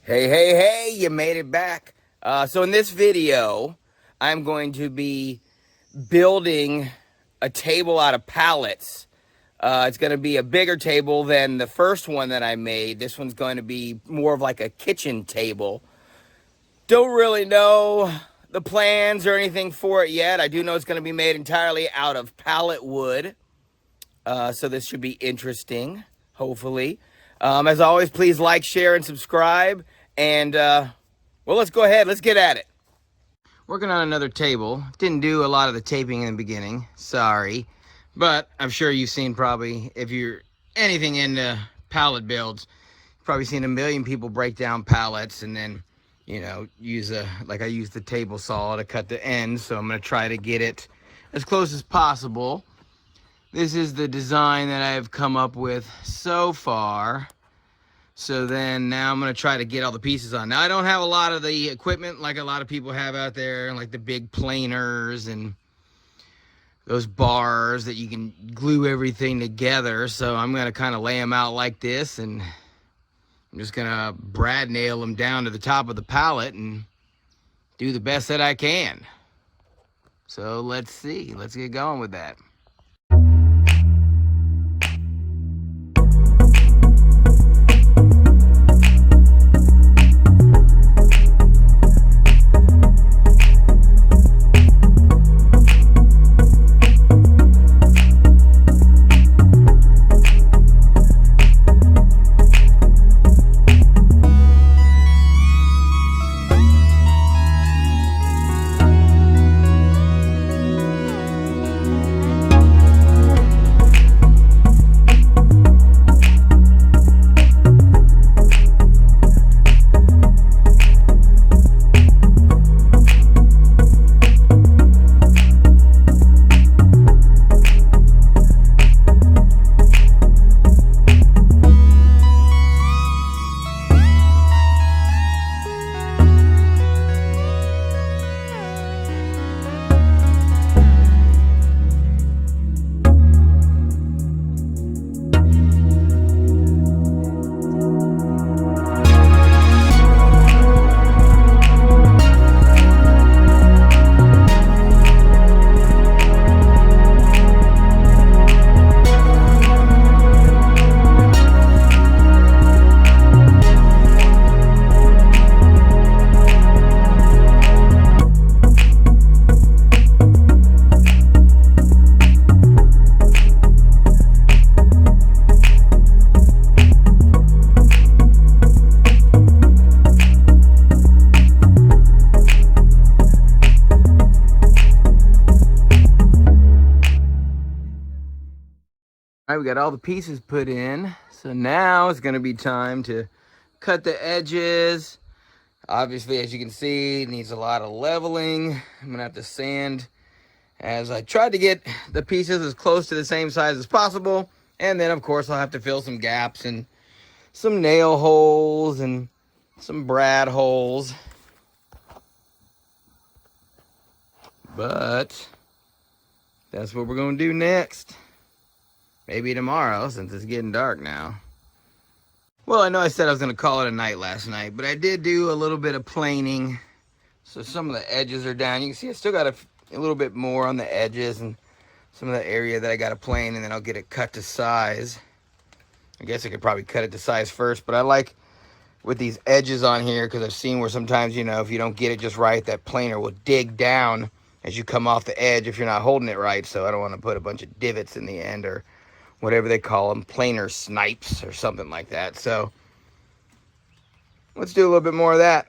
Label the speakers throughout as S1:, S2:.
S1: Hey, hey, hey, you made it back. So in this video, I'm going to be building a table out of pallets. It's going to be a bigger table than the first one that I made. This one's going to be more of like a kitchen table. Don't really know the plans or anything for it yet. I do know it's going to be made entirely out of pallet wood. So this should be interesting, hopefully. As always, please like, share, and subscribe. And, well, let's go ahead. Let's get at it. Working on another table. Didn't do a lot of the taping in the beginning. Sorry. But I'm sure you've seen probably, if you're anything into pallet builds, you've probably seen a million people break down pallets and then, you know, I use the table saw to cut the ends. So I'm going to try to get it as close as possible. This is the design that I've come up with so far. So then now I'm going to try to get all the pieces on. Now I don't have a lot of the equipment like a lot of people have out there, like the big planers and those bars that you can glue everything together. So I'm going to kind of lay them out like this, and I'm just going to brad nail them down to the top of the pallet and do the best that I can. So let's see. Let's get going with that. All right, we got all the pieces put in. So now it's going to be time to cut the edges. Obviously, as you can see, it needs a lot of leveling. I'm going to have to sand as I tried to get the pieces as close to the same size as possible. And then, of course, I'll have to fill some gaps and some nail holes and some brad holes. But that's what we're going to do next. Maybe tomorrow, since it's getting dark now. Well, I know I said I was going to call it a night last night, but I did do a little bit of planing. So some of the edges are down. You can see I still got a little bit more on the edges and some of the area that I got to plane, and then I'll get it cut to size. I guess I could probably cut it to size first, but I like with these edges on here because I've seen where sometimes, you know, if you don't get it just right, that planer will dig down as you come off the edge if you're not holding it right. So I don't want to put a bunch of divots in the end or whatever they call them, planer snipes or something like that. So let's do a little bit more of that.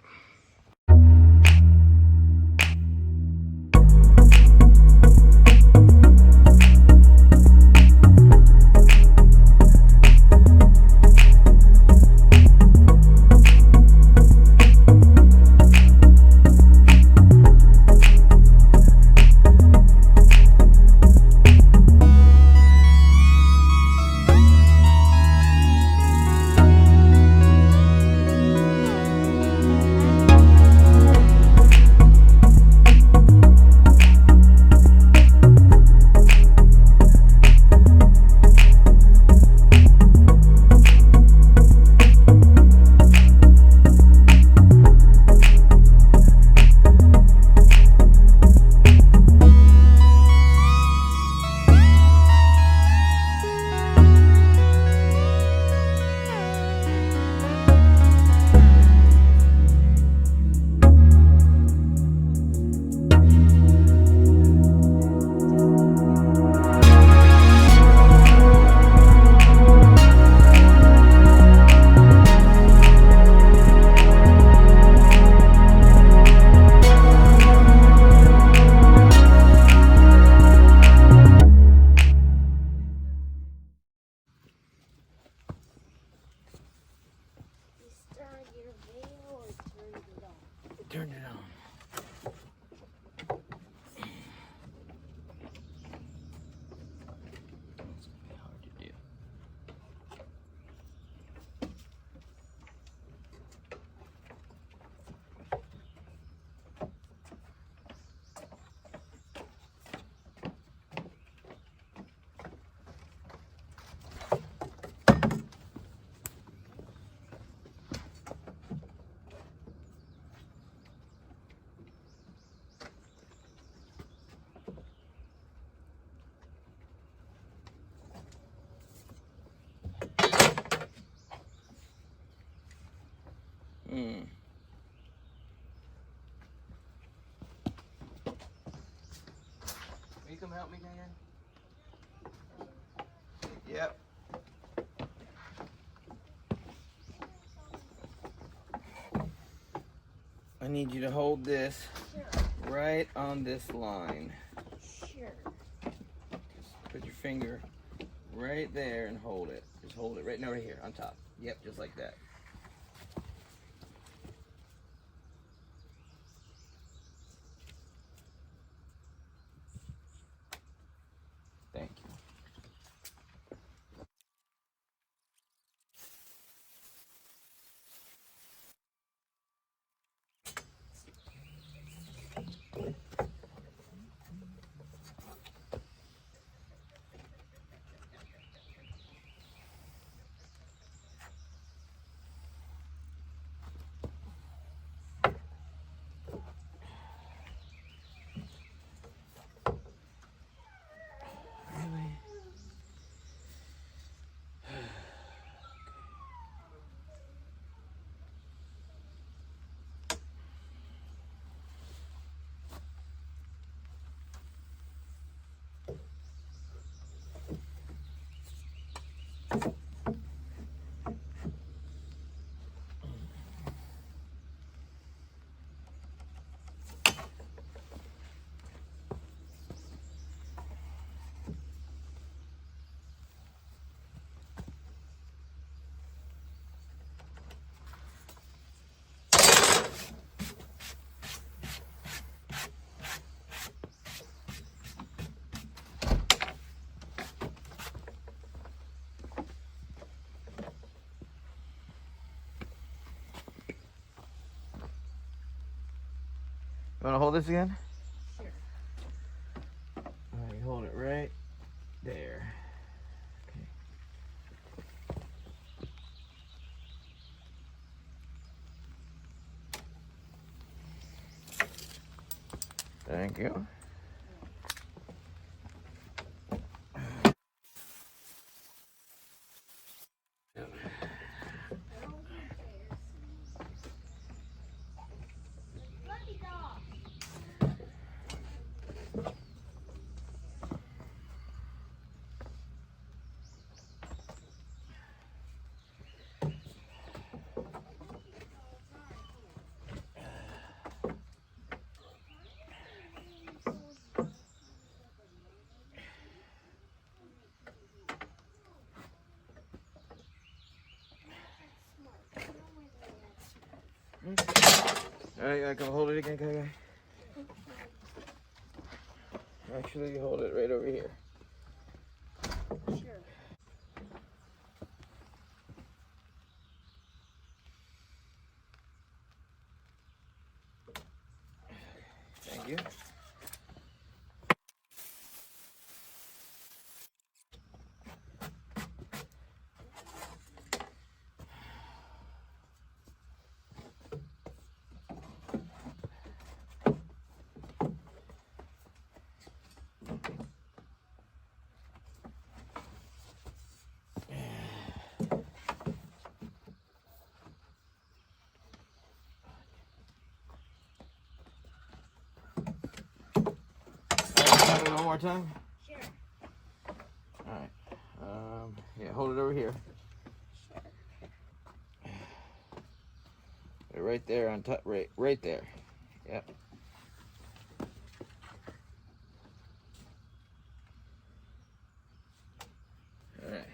S1: turned it on. It's gonna be hard to do. Will you come help me, Dad? Yep. I need you to hold this right on this line.
S2: Sure.
S1: Just put your finger right there and hold it. Just hold it right now, right here on top. Yep, just like that. Thank you. You want to hold this again?
S2: Sure.
S1: All right, hold it right there. Okay. Thank you. All right, come hold it again, okay? Actually, hold it right over here.
S2: Sure.
S1: Thank you. One more time.
S2: Sure.
S1: All right. Yeah, hold it over here.
S2: Sure.
S1: Right there on top. Right there. Yep. All right.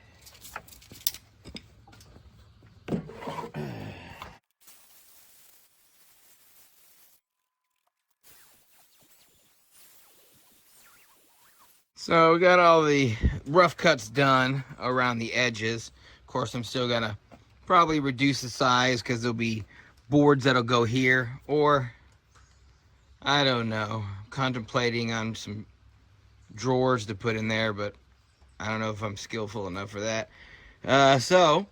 S1: So we got all the rough cuts done around the edges. Of course, I'm still gonna probably reduce the size because there'll be boards that'll go here, or I don't know, contemplating on some drawers to put in there, but I don't know if I'm skillful enough for that. So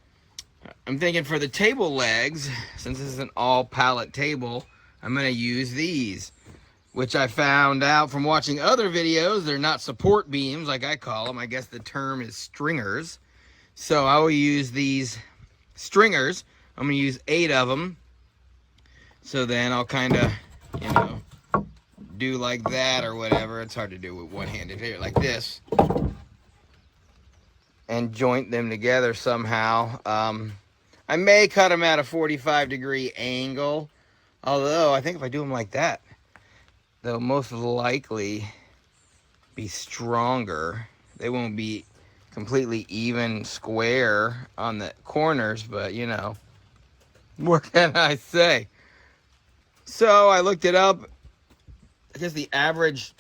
S1: I'm thinking for the table legs, since this is an all pallet table, I'm gonna use these, which I found out from watching other videos. They're not support beams like I call them. I guess the term is stringers. So I will use these stringers. I'm gonna use 8 of them. So then I'll kind of, you know, do like that or whatever. It's hard to do with one-handed here, like this, and joint them together somehow. I may cut them at a 45-degree angle, although I think if I do them like that, they'll most likely be stronger. They won't be completely even square on the corners, but you know, what can I say? So I looked it up. I guess the average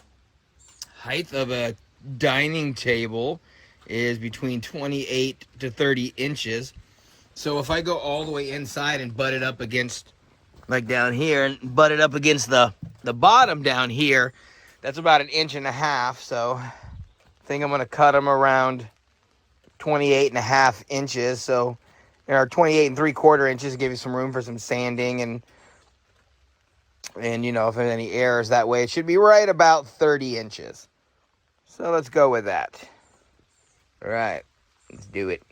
S1: height of a dining table is between 28 to 30 inches. So if I go all the way inside and butt it up against, like down here, and butt it up against the bottom down here, that's about 1.5 inches. So I think I'm going to cut them around 28.5 inches. So there are 28 3/4 inches, give you some room for some sanding and you know, if there's any errors that way, it should be right about 30 inches. So let's go with that. All right, let's do it.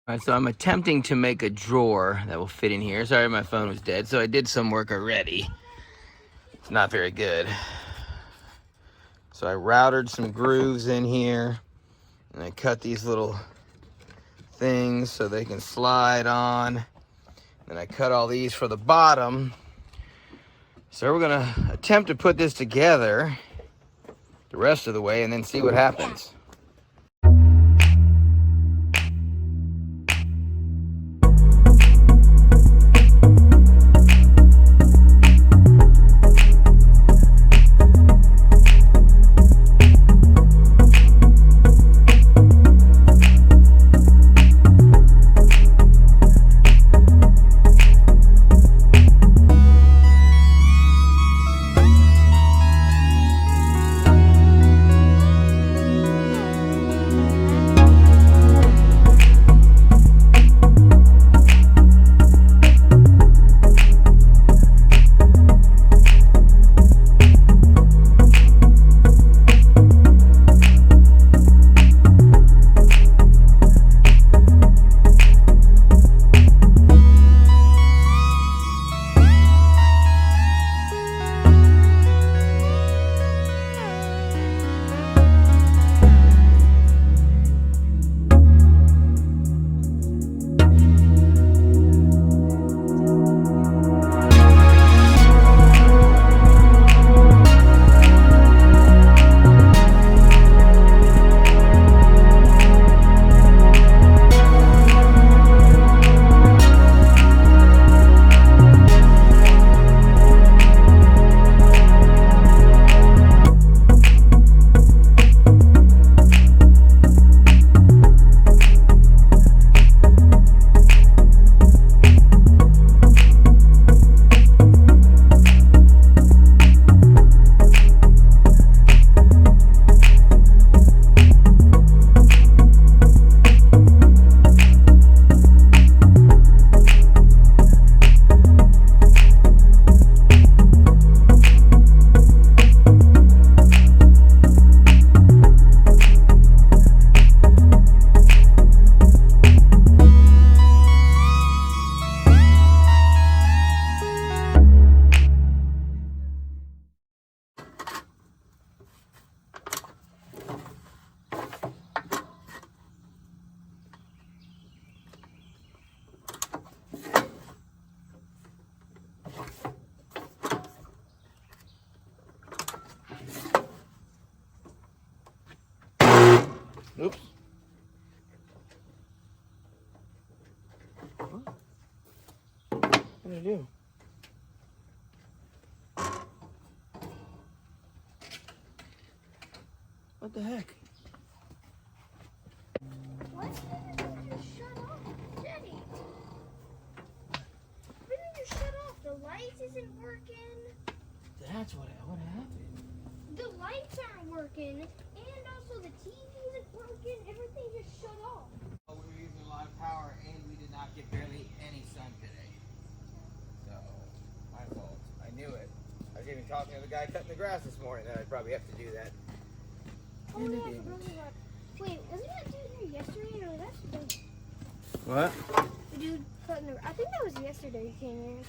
S1: All right, so I'm attempting to make a drawer that will fit in here. Sorry, my phone was dead, so I did some work already. It's not very good. So I routed some grooves in here, and I cut these little things so they can slide on. Then I cut all these for the bottom. So we're gonna attempt to put this together the rest of the way and then see what happens. Oops. What did I do? What the heck?
S2: Why didn't you just shut off, Daddy? Why didn't you shut off? The lights isn't working.
S1: That's what happened.
S2: The lights aren't working, and also the TV isn't working. Everything just shut off.
S1: We were using a lot of power, and we did not get barely any sun today. So, my fault. I knew it. I was even talking to the guy cutting the grass this morning that I'd probably have to do that.
S2: Oh,
S1: And I
S2: yeah, I
S1: didn't.
S2: forgot about. Wait, wasn't that dude here yesterday? No, that's the dude.
S1: What?
S2: The dude cutting the. I think that was yesterday he came here.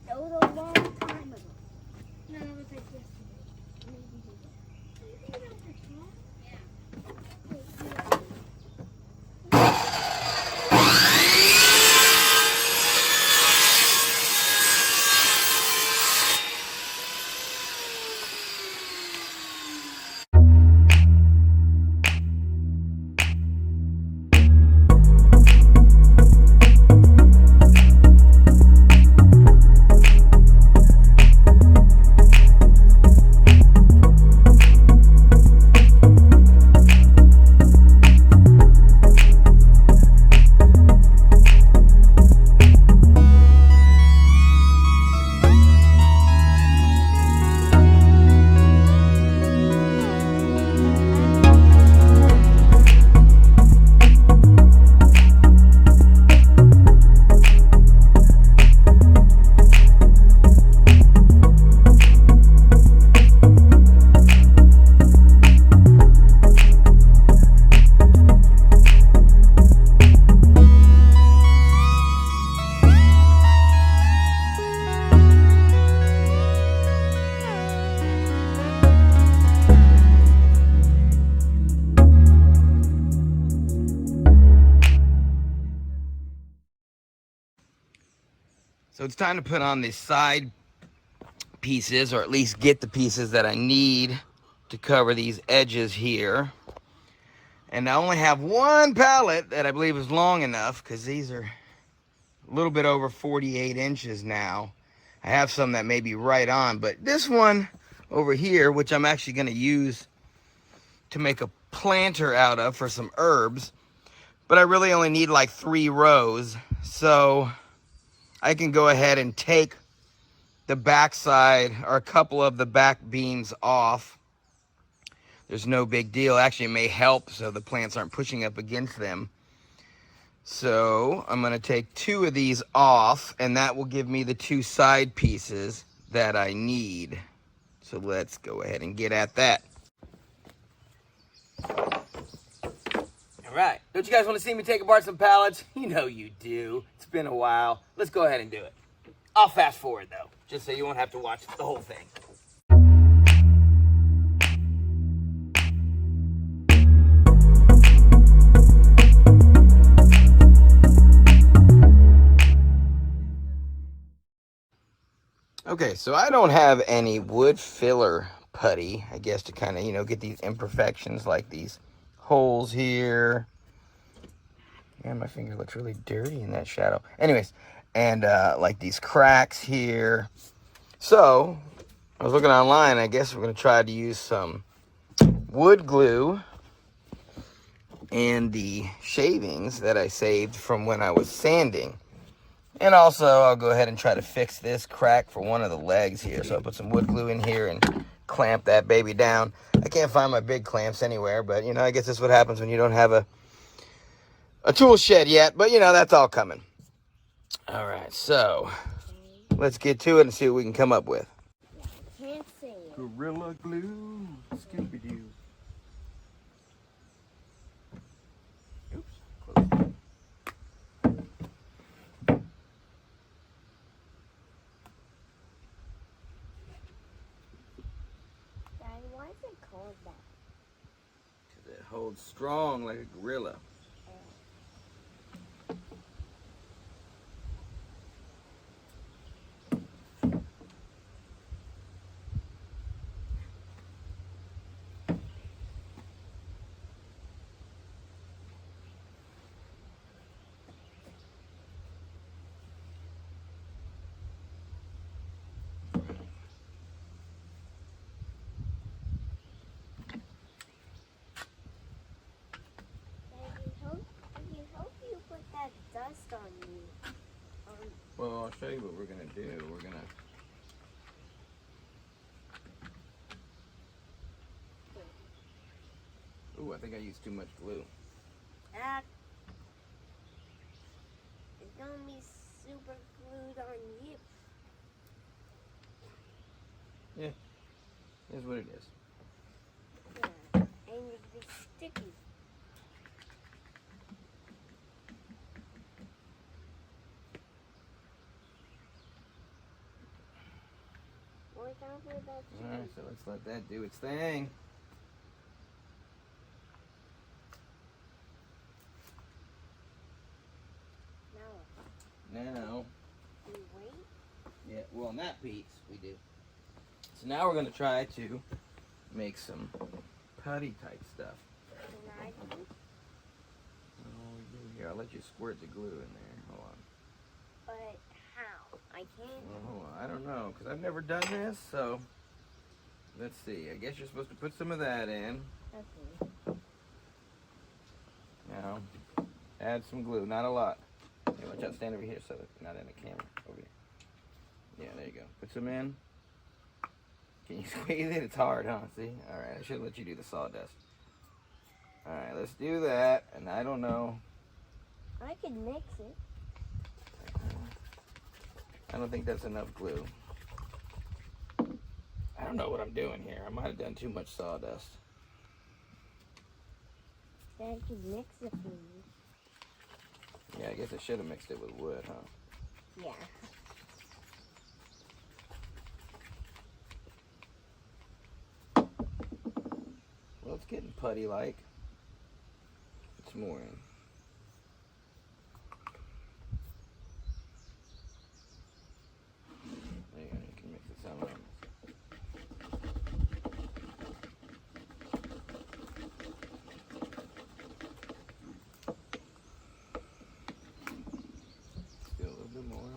S2: That was a long time ago. No, that was like yesterday. Maybe he did that. Do you think that was your cat? Yeah. Wait, yeah.
S1: So it's time to put on the side pieces, or at least get the pieces that I need to cover these edges here. And I only have one pallet that I believe is long enough, because these are a little bit over 48 inches now. I have some that may be right on, but this one over here, which I'm actually going to use to make a planter out of for some herbs, but I really only need like 3 rows, so I can go ahead and take the backside or a couple of the back beams off. There's no big deal. Actually, it may help so the plants aren't pushing up against them. So I'm going to take 2 of these off, and that will give me the 2 side pieces that I need. So let's go ahead and get at that. All right. Don't you guys want to see me take apart some pallets? You know you do. It's been a while. Let's go ahead and do it. I'll fast forward, though, just so you won't have to watch the whole thing. Okay, so I don't have any wood filler putty, I guess, to kind of, you know, get these imperfections like these holes here. Man, my finger looks really dirty in that shadow. Anyways, and like these cracks here. So I was looking online. I guess we're going to try to use some wood glue and the shavings that I saved from when I was sanding. And also, I'll go ahead and try to fix this crack for one of the legs here. So I'll put some wood glue in here and clamp that baby down. I can't find my big clamps anywhere, but, you know, I guess that's what happens when you don't have a tool shed yet. But, you know, that's all coming. All right, so let's get to it and see what we can come up with.
S2: Can't say it.
S1: Gorilla glue, Scooby-Doo. Oops, close that.
S2: Daddy, why is it called that?
S1: Because it holds strong like a gorilla. show you what we're gonna do. We're gonna ooh, I think I used too much glue.
S2: It's gonna be super glued on you.
S1: Yeah, here's what it is.
S2: Yeah, and it'd be sticky. More time for that cheese.
S1: All right, so let's let that do its thing. Now,
S2: Do you wait?
S1: yeah, well, not piece, we do. So now we're gonna try to make some putty type stuff.
S2: Can I do?
S1: Oh, here, I'll let you squirt the glue in there. Hold on.
S2: But how? I can't.
S1: Well, hold on. I don't know, because I've never done this, so let's see. I guess you're supposed to put some of that in.
S2: Okay.
S1: Now, add some glue, not a lot. Hey, watch out, stand over here so that you're not in the camera. Over here. Yeah, there you go. Put some in. Can you squeeze it? It's hard, huh? See? Alright, I should let you do the sawdust. Alright, let's do that. And I don't know.
S2: I can mix it.
S1: I don't think that's enough glue. I don't know what I'm doing here. I might have done too much sawdust.
S2: Dad can mix it for me.
S1: Yeah, I guess I should have mixed it with wood, huh?
S2: Yeah.
S1: Well, it's getting putty-like. It's more in. There you go. You can mix it some in. Still a little bit more.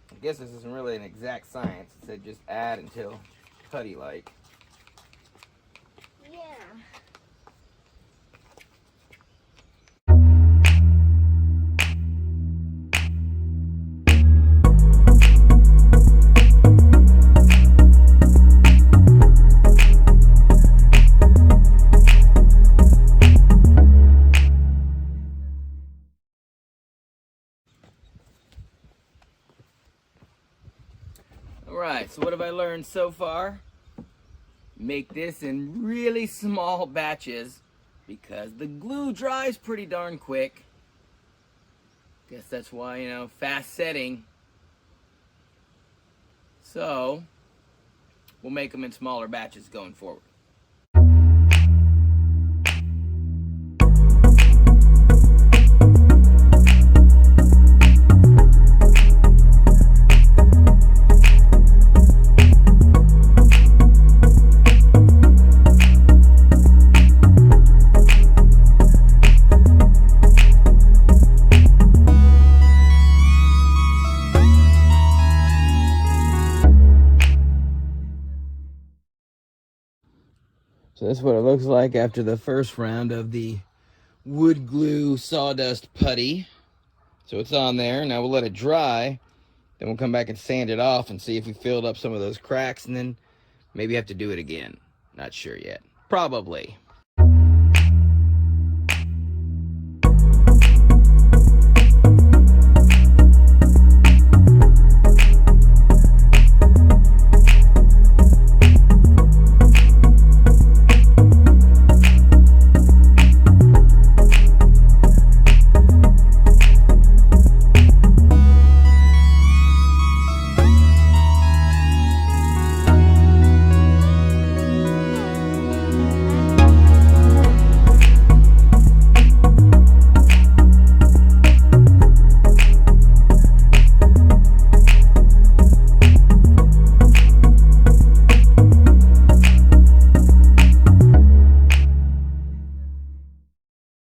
S1: I guess this isn't really an exact science. It said just add until putty-like.
S2: Yeah.
S1: Alright, so what have I learned so far? Make this in really small batches because the glue dries pretty darn quick. Guess that's why, you know, fast setting. So, we'll make them in smaller batches going forward. So that's what it looks like after the first round of the wood glue sawdust putty. So it's on there. Now we'll let it dry. Then we'll come back and sand it off and see if we filled up some of those cracks, and then maybe have to do it again. Not sure yet. Probably.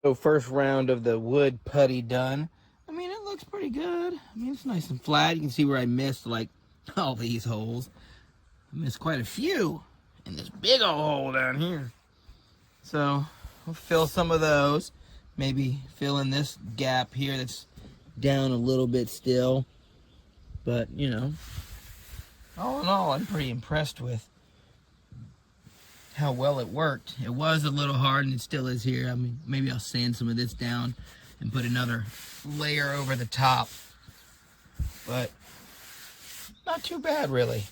S1: So first round of the wood putty done. I mean, it looks pretty good. I mean, it's nice and flat. You can see where I missed like all these holes. I missed quite a few in this big old hole down here. So we'll fill some of those. Maybe fill in this gap here that's down a little bit still. But, you know, all in all, I'm pretty impressed with how well it worked. It was a little hard, and it still is here. I mean, maybe I'll sand some of this down and put another layer over the top. But not too bad, really.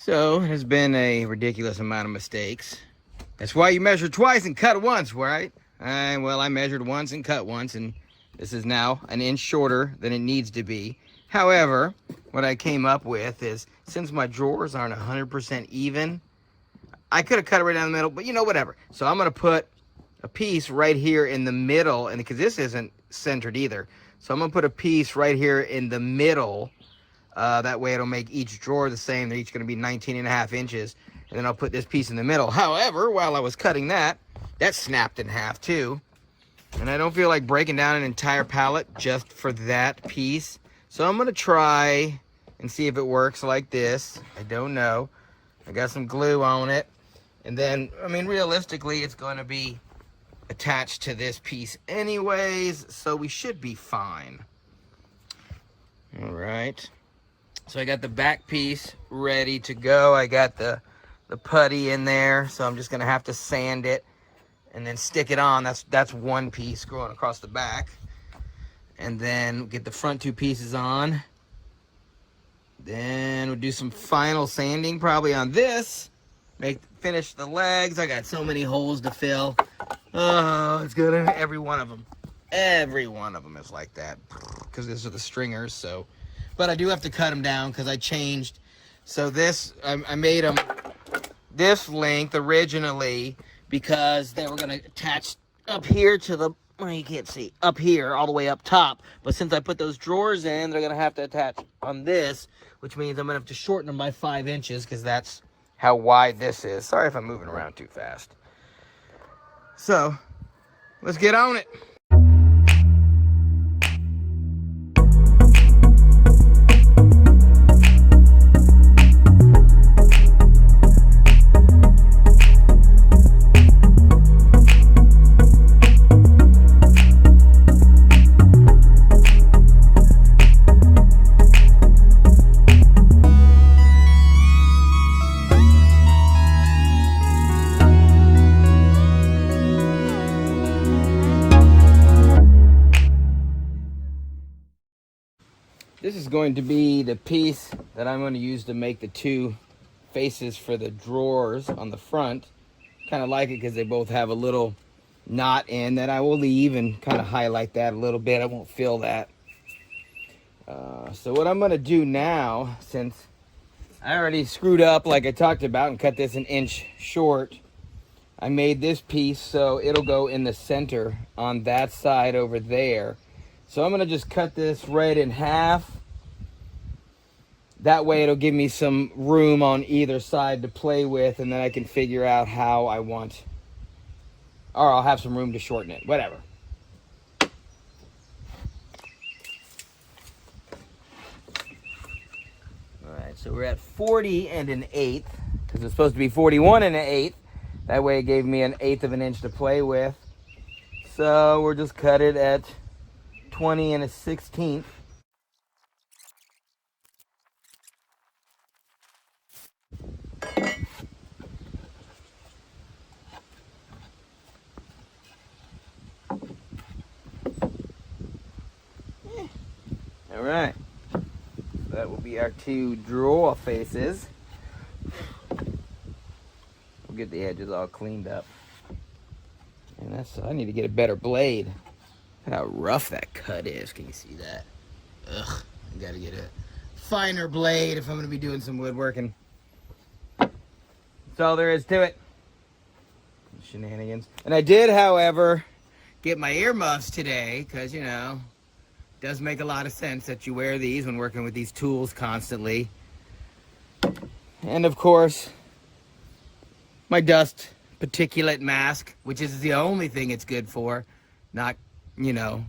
S1: So, there's been a ridiculous amount of mistakes. That's why you measure twice and cut once, right? Well, I measured once and cut once, and this is now an inch shorter than it needs to be. However, what I came up with is, since my drawers aren't 100% even, I could have cut it right down the middle, but you know, whatever. So I'm going to put a piece right here in the middle, and because this isn't centered either. So I'm going to put a piece right here in the middle. That way it'll make each drawer the same. They're each going to be 19.5 inches. And then I'll put this piece in the middle. However, while I was cutting that, that snapped in half too. And I don't feel like breaking down an entire pallet just for that piece. So I'm going to try and see if it works like this. I don't know. I got some glue on it. And then, I mean, realistically, it's going to be attached to this piece anyways. So we should be fine. All right. So I got the back piece ready to go. I got the putty in there, so I'm just gonna have to sand it and then stick it on. That's one piece going across the back. And then get the front two pieces on. Then we'll do some final sanding probably on this. Finish the legs. I got so many holes to fill. Oh, it's good. Every one of them. Every one of them is like that. Because these are the stringers, so. But I do have to cut them down because I changed. So this, I made them this length originally because they were going to attach up here to the, well, you can't see, up here all the way up top. But since I put those drawers in, they're going to have to attach on this, which means I'm going to have to shorten them by 5 inches because that's how wide this is. Sorry if I'm moving around too fast. So, let's get on it. This is going to be the piece that I'm going to use to make the two faces for the drawers on the front. Kind of like it because they both have a little knot in that I will leave and kind of highlight that a little bit. I won't fill that. So what I'm going to do now, since I already screwed up like I talked about and cut this an inch short, I made this piece so it'll go in the center on that side over there. So I'm going to just cut this right in half. That way it'll give me some room on either side to play with, and then I can figure out how I want, or I'll have some room to shorten it, whatever. All right, so we're at 40 1/8, because it's supposed to be 41 1/8. That way it gave me 1/8 of an inch to play with. So we'll just cut it at 20 1/16. All right. That will be our two drawer faces. We'll get the edges all cleaned up. And I need to get a better blade. Look at how rough that cut is. Can you see that? Ugh, I gotta get a finer blade if I'm gonna be doing some woodworking. That's all there is to it. Shenanigans. And I did, however, get my earmuffs today, because, you know, it does make a lot of sense that you wear these when working with these tools constantly. And of course, my dust particulate mask, which is the only thing it's good for, not, you know,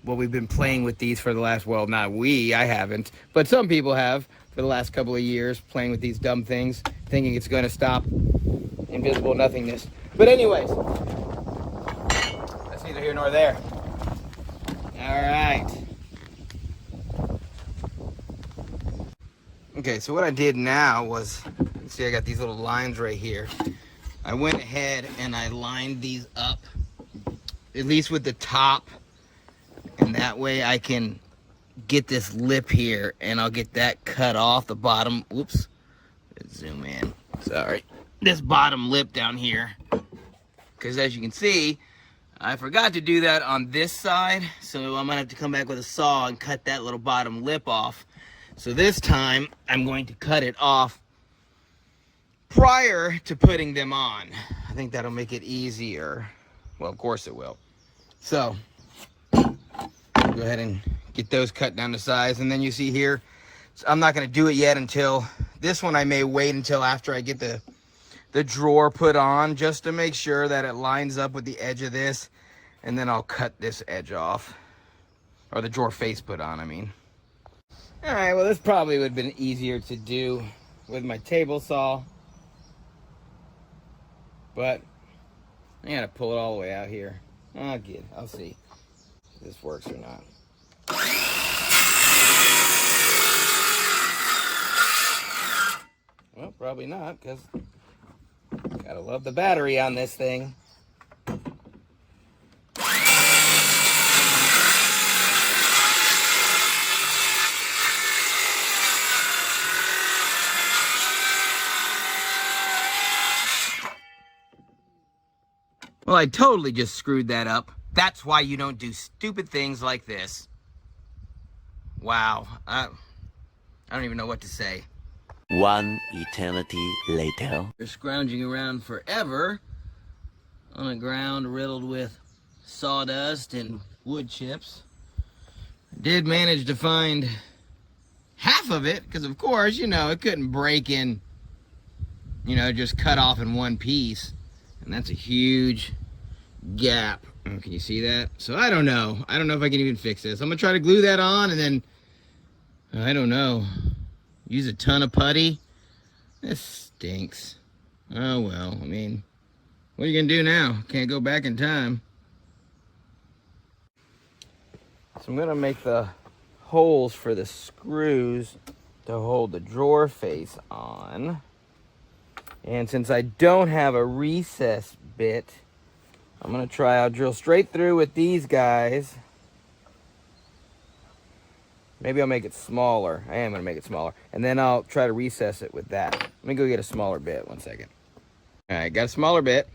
S1: well, we've been playing with these for the last, well, not we, I haven't, but some people have for the last couple of years, playing with these dumb things, thinking it's going to stop invisible nothingness. But anyways, that's neither here nor there. All right. Okay, so what I did now was, you see I got these little lines right here. I went ahead and I lined these up, at least with the top, and that way I can get this lip here and I'll get that cut off the bottom. Whoops, let's zoom in, sorry. This bottom lip down here, because as you can see, I forgot to do that on this side, so I'm gonna have to come back with a saw and cut that little bottom lip off. So this time I'm going to cut it off prior to putting them on. I think that'll make it easier. Well, of course it will. So go ahead and get those cut down to size, and then you see here, so I'm not gonna do it yet until this one. I may wait until after I get the drawer put on, just to make sure that it lines up with the edge of this, and then I'll cut this edge off, or the drawer face put on, I mean. All right, well, this probably would have been easier to do with my table saw, but I gotta pull it all the way out here. I'll see if this works or not. Well, probably not, because gotta love the battery on this thing. Well, I totally just screwed that up. That's why you don't do stupid things like this. Wow, I don't even know what to say.
S3: One eternity later.
S1: They're scrounging around forever on a ground riddled with sawdust and wood chips. I did manage to find half of it, because of course, you know, it couldn't break in, you know, just cut off in one piece. And that's a huge gap. Oh, can you see that? So I don't know. I don't know if I can even fix this. I'm gonna try to glue that on, and then, I don't know, use a ton of putty. This stinks. Oh well, I mean, what are you gonna do now? Can't go back in time. So I'm gonna make the holes for the screws to hold the drawer face on. And since I don't have a recess bit, I'm gonna try, I'll drill straight through with these guys. Maybe I'll make it smaller. I am gonna make it smaller. And then I'll try to recess it with that. Let me go get a smaller bit, 1 second. All right, got a smaller bit.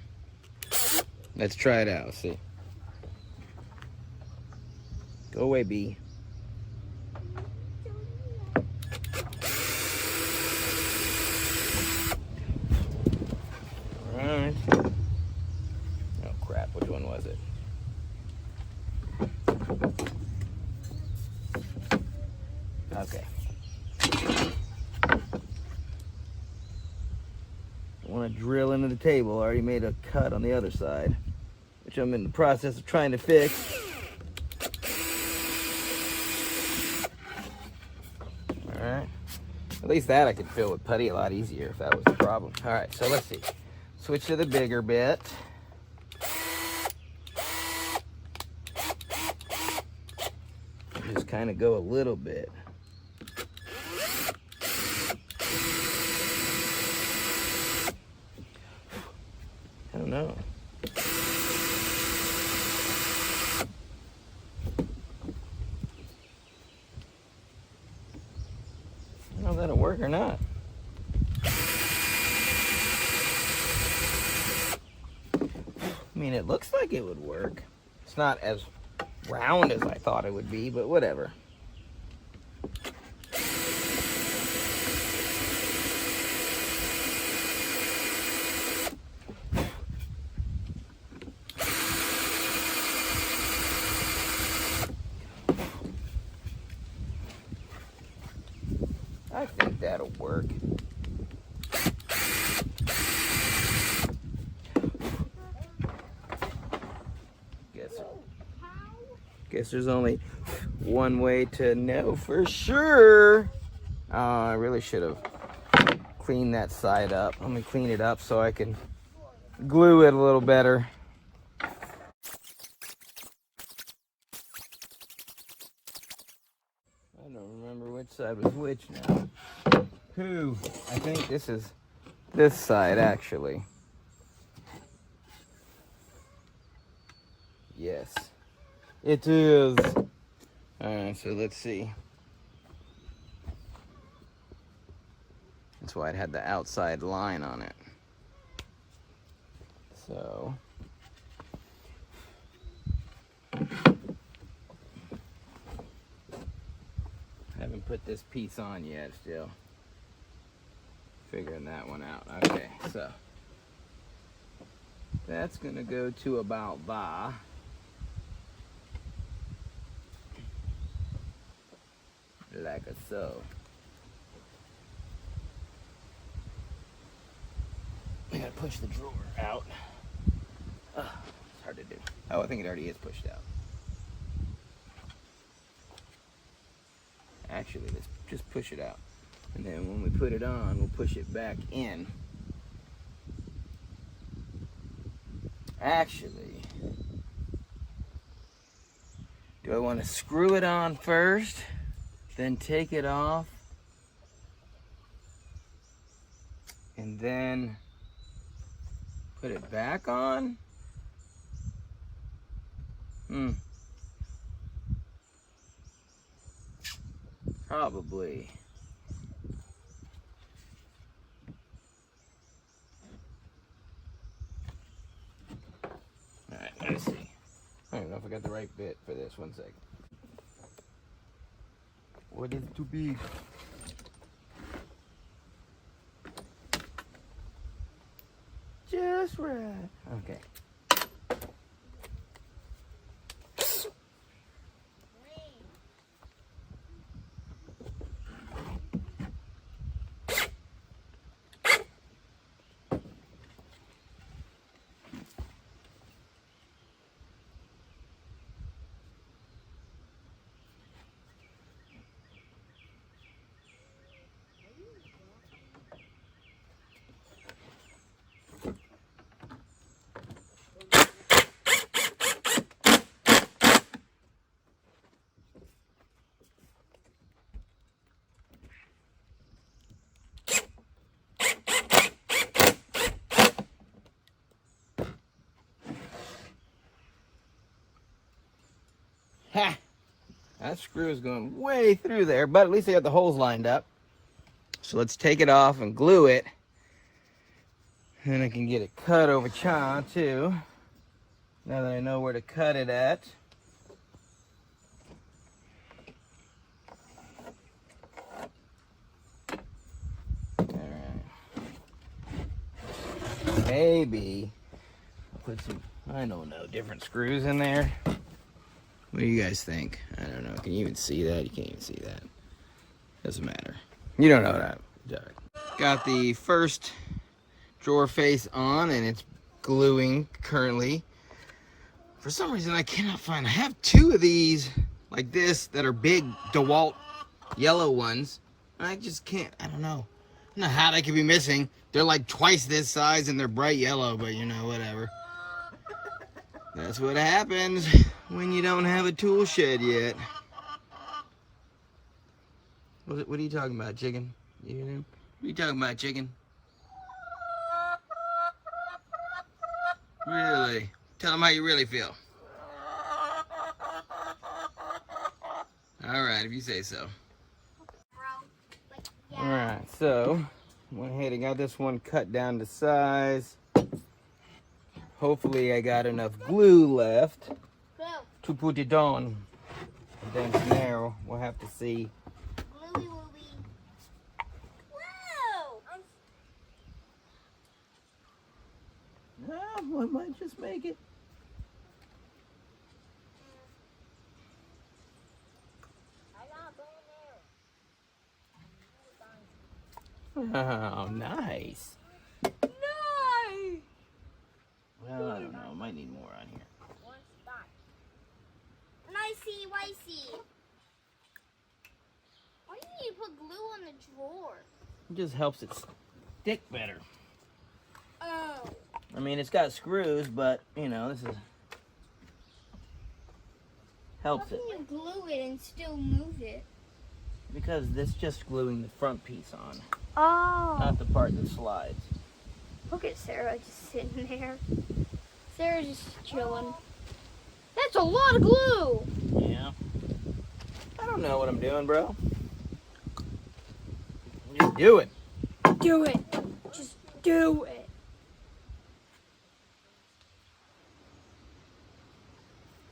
S1: Let's try it out, let's see. Go away, bee. All right. Oh crap, which one was it? Okay. I want to drill into the table. I already made a cut on the other side, which I'm in the process of trying to fix. Alright. At least that I could fill with putty a lot easier if that was the problem. Alright, so let's see. Switch to the bigger bit. Just kind of go a little bit. I don't know. or not. I mean, it looks like it would work. It's not as round as I thought it would be, but whatever. I think that'll work. Guess there's only one way to know for sure. Oh, I really should have cleaned that side up. Let me clean it up so I can glue it a little better. I don't remember which side was which now. I think this is this side actually. Yes, it is. Alright, so let's see. That's why it had the outside line on it. So I haven't put this piece on yet still. Figuring that one out. Okay, so that's gonna go to about there. Like a so. I gotta push the drawer out. It's hard to do. Oh, I think it already is pushed out. Actually, let's just push it out. And then when we put it on, we'll push it back in. Actually, do I want to screw it on first, then take it off, and then put it back on? Probably. Alright, let's see. I don't know if I got the right bit for this. 1 second. What is to be? Just right. Okay. Ha! That screw is going way through there, but at least I got the holes lined up. So let's take it off and glue it. And I can get it cut over Cha too. Now that I know where to cut it at. Alright. Maybe I'll put some, I don't know, different screws in there. What do you guys think? I don't know. Can you even see that? You can't even see that. Doesn't matter. You don't know that. Got the first drawer face on and it's gluing currently. For some reason I cannot find, I have 2 of these like this that are big DeWalt yellow ones. I just can't, I don't know. I don't know how they could be missing. They're like twice this size and they're bright yellow, but you know, whatever. That's what happens when you don't have a tool shed yet. What are you talking about, chicken? You know? What are you talking about, chicken? Really? Tell them how you really feel. All right, if you say so. Alright, so went ahead and got this one cut down to size. Hopefully I got enough glue left to put it on. And then from there we'll have to see.
S2: Gluey wooey. Whoa!
S1: I might just make it. Oh, nice.
S2: No!
S1: Well, I don't know. I might need more on here.
S2: Nicey wicey. Why do you need to put glue on the drawer?
S1: It just helps it stick better.
S2: Oh.
S1: I mean, it's got screws, but, you know, this is... helps
S2: How
S1: it.
S2: can you glue it and still move it?
S1: Because this just gluing the front piece on,
S2: Oh.
S1: not the part that slides.
S2: Look at Sarah just sitting there. Sarah's just chilling. That's a lot of glue.
S1: Yeah. I don't know what I'm doing, bro. Just do it.
S2: Do it. Just do it.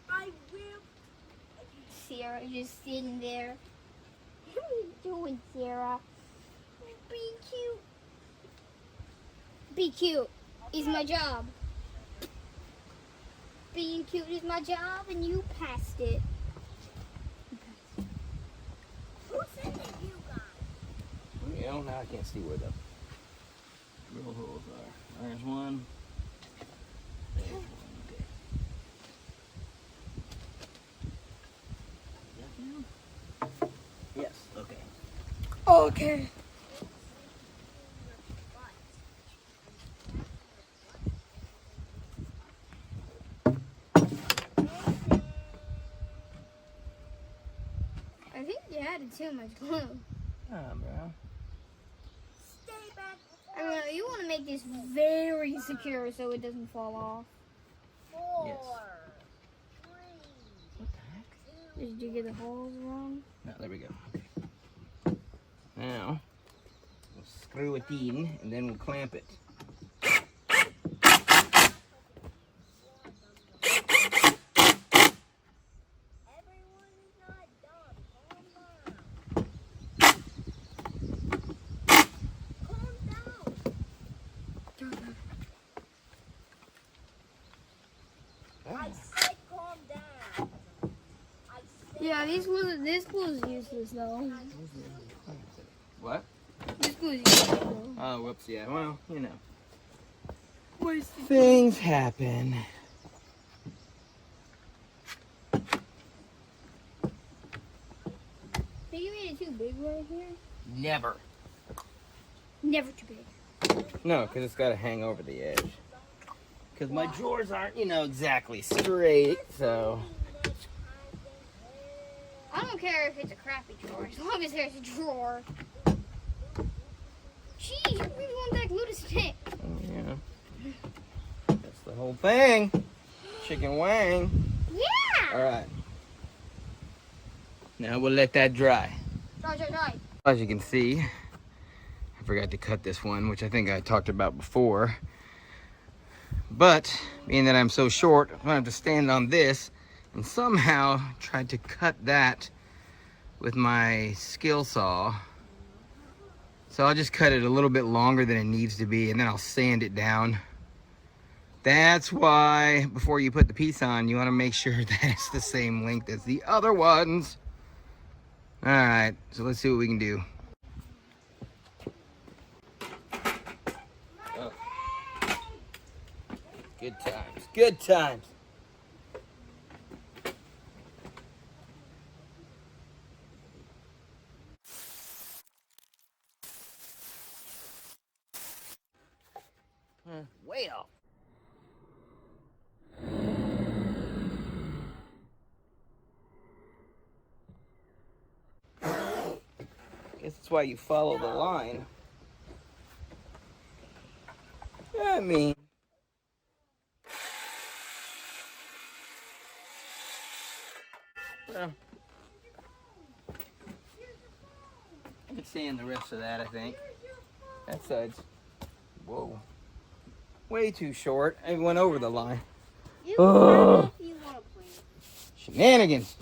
S2: I will. Sarah just sitting there. What are you doing, Sarah? Being cute. Be cute is my job. Being cute is my job, and you passed it. Who said that you got?
S1: You know, now I can't see where the drill holes are. There's one. There's one. Okay. Is that down? Yes. Okay.
S2: Okay. I think you added too much glue.
S1: Bro.
S2: Stay back. I mean, you want to make this very secure so it doesn't fall off.
S1: Yes. What the heck?
S2: Did you get the holes wrong?
S1: No, there we go. Okay. Now, we'll screw it in, and then we'll clamp it.
S2: Yeah, this glue is useless though.
S1: What?
S2: This glue is useless though.
S1: Oh, whoops, yeah. Well, you know.
S2: Wasted.
S1: Things happen.
S2: Think you made it too big right here?
S1: Never.
S2: Never too big.
S1: No, because it's got to hang over the edge. Because my drawers aren't, you know, exactly straight, so...
S2: I don't care if it's a crappy drawer, as long as there's a drawer. Jeez, you really want that glue to stick.
S1: Oh, yeah. That's the whole thing. Chicken wang.
S2: Yeah!
S1: Alright. Now we'll let that dry.
S2: Dry.
S1: As you can see, I forgot to cut this one, which I think I talked about before. But, being that I'm so short, I'm gonna have to stand on this and somehow try to cut that with my skill saw. So I'll just cut it a little bit longer than it needs to be, and then I'll sand it down. That's why, before you put the piece on, you wanna make sure that it's the same length as the other ones. All right, so let's see what we can do. Oh. Good times, good times. Way off. Guess that's why you follow the line. I mean, well, I can stand the rest of that, I think. That side's, whoa, way too short. I went over the line.
S2: You can have it if you want to play.
S1: Shenanigans.